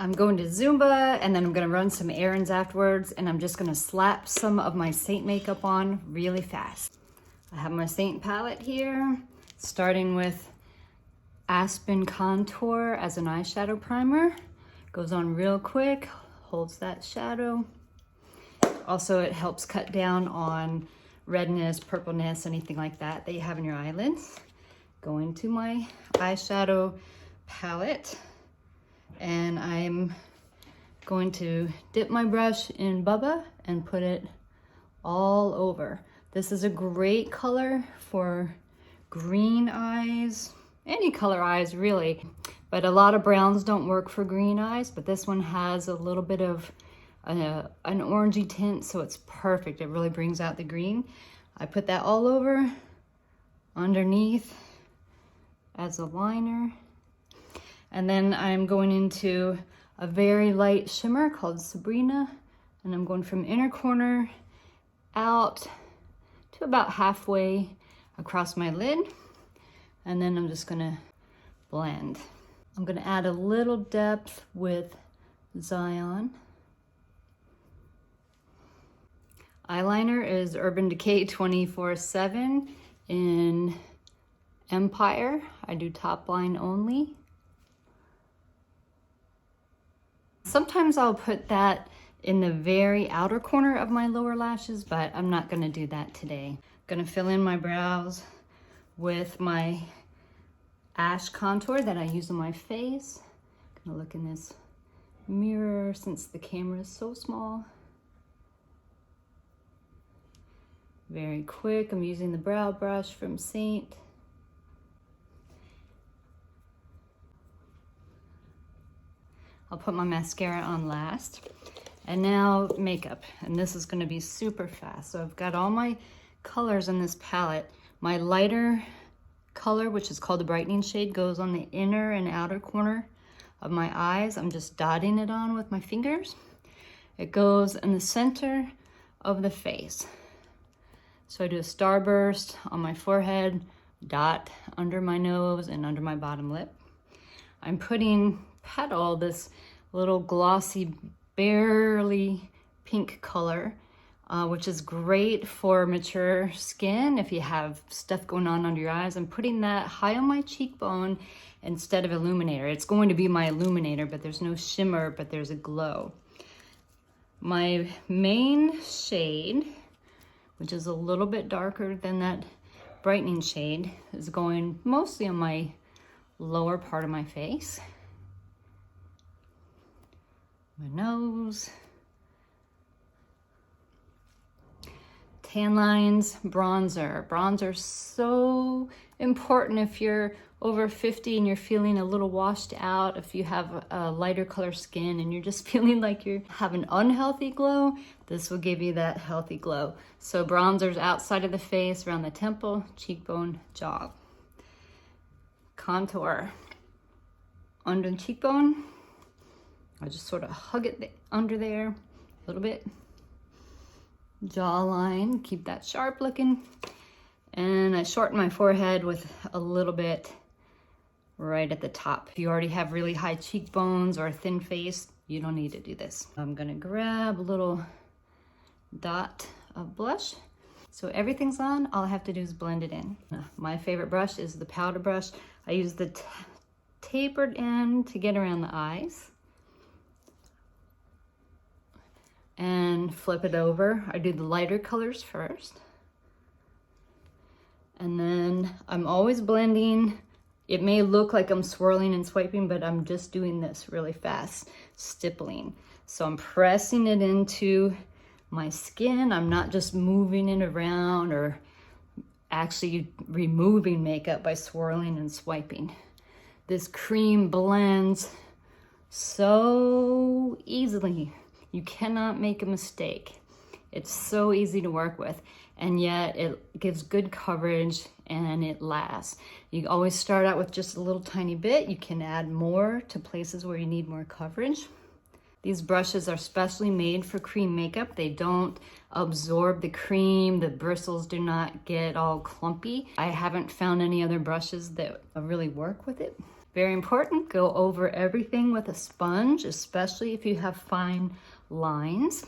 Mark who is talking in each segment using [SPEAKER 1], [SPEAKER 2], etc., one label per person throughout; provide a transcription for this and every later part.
[SPEAKER 1] I'm going to Zumba and then I'm gonna run some errands afterwards, and I'm just gonna slap some of my Seint makeup on really fast. I have my Seint palette here, starting with Aspen Contour as an eyeshadow primer. Goes on real quick, holds that shadow. Also, it helps cut down on redness, purpleness, anything like that that you have in your eyelids. Going to my eyeshadow palette, and I'm going to dip my brush in Bubba and put it all over. This is a great color for green eyes, any color eyes really, but a lot of browns don't work for green eyes, but this one has a little bit of an orangey tint, so it's perfect. It really brings out the green. I put that all over underneath as a liner. And then I'm going into a very light shimmer called Sabrina, and I'm going from inner corner out to about halfway across my lid. And then I'm just gonna blend. I'm gonna add a little depth with Zion. Eyeliner is Urban Decay 24/7 in Empire. I do top line only. Sometimes I'll put that in the very outer corner of my lower lashes, but I'm not gonna do that today. I'm gonna fill in my brows with my ash contour that I use on my face. I'm gonna look in this mirror since the camera is so small. Very quick, I'm using the brow brush from Seint. I'll put my mascara on last. And now makeup, and this is gonna be super fast. So I've got all my colors in this palette. My lighter color, which is called the brightening shade, goes on the inner and outer corner of my eyes. I'm just dotting it on with my fingers. It goes in the center of the face. So I do a starburst on my forehead, dot under my nose and under my bottom lip. I'm putting Petal, this little glossy, barely pink color, which is great for mature skin if you have stuff going on under your eyes. I'm putting that high on my cheekbone instead of illuminator. It's going to be my illuminator, but there's no shimmer, but there's a glow. My main shade, which is a little bit darker than that brightening shade, is going mostly on my lower part of my face. My nose. Tan lines, bronzer. Bronzer is so important if you're over 50 and you're feeling a little washed out, if you have a lighter color skin and you're just feeling like you have an unhealthy glow, this will give you that healthy glow. So bronzer's outside of the face, around the temple, cheekbone, jaw. Contour. Under the cheekbone, I just sort of hug it under there a little bit. Jawline, keep that sharp looking. And I shorten my forehead with a little bit right at the top. If you already have really high cheekbones or a thin face, you don't need to do this. I'm gonna grab a little dot of blush. So everything's on, all I have to do is blend it in. My favorite brush is the powder brush. I use the tapered end to get around the eyes. And flip it over. I do the lighter colors first. And then I'm always blending. It may look like I'm swirling and swiping, but I'm just doing this really fast, stippling. So I'm pressing it into my skin. I'm not just moving it around or actually removing makeup by swirling and swiping. This cream blends so easily. You cannot make a mistake. It's so easy to work with, and yet it gives good coverage and it lasts. You always start out with just a little tiny bit. You can add more to places where you need more coverage. These brushes are specially made for cream makeup. They don't absorb the cream. The bristles do not get all clumpy. I haven't found any other brushes that really work with it. Very important, go over everything with a sponge, especially if you have fine lines.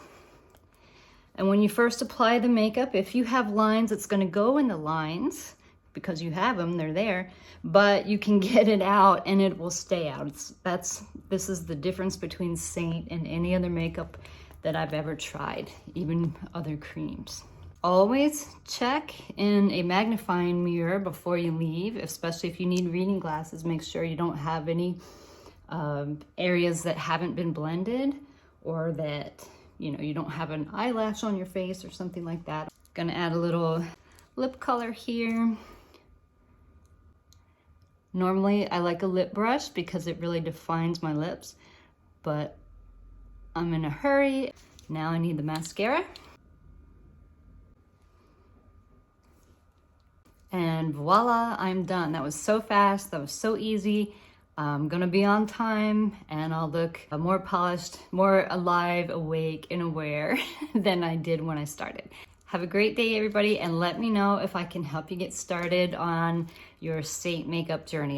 [SPEAKER 1] And when you first apply the makeup, if you have lines, it's gonna go in the lines because you have them, they're there, but you can get it out and it will stay out. This is the difference between Seint and any other makeup that I've ever tried, even other creams. Always check in a magnifying mirror before you leave, especially if you need reading glasses. Make sure you don't have any areas that haven't been blended, or that you don't have an eyelash on your face or something like that. Gonna add a little lip color here. Normally I like a lip brush because it really defines my lips, but I'm in a hurry. Now I need the mascara. And voila, I'm done. That was so fast, that was so easy. I'm gonna be on time and I'll look more polished, more alive, awake, and aware than I did when I started. Have a great day, everybody, and let me know if I can help you get started on your Seint makeup journey.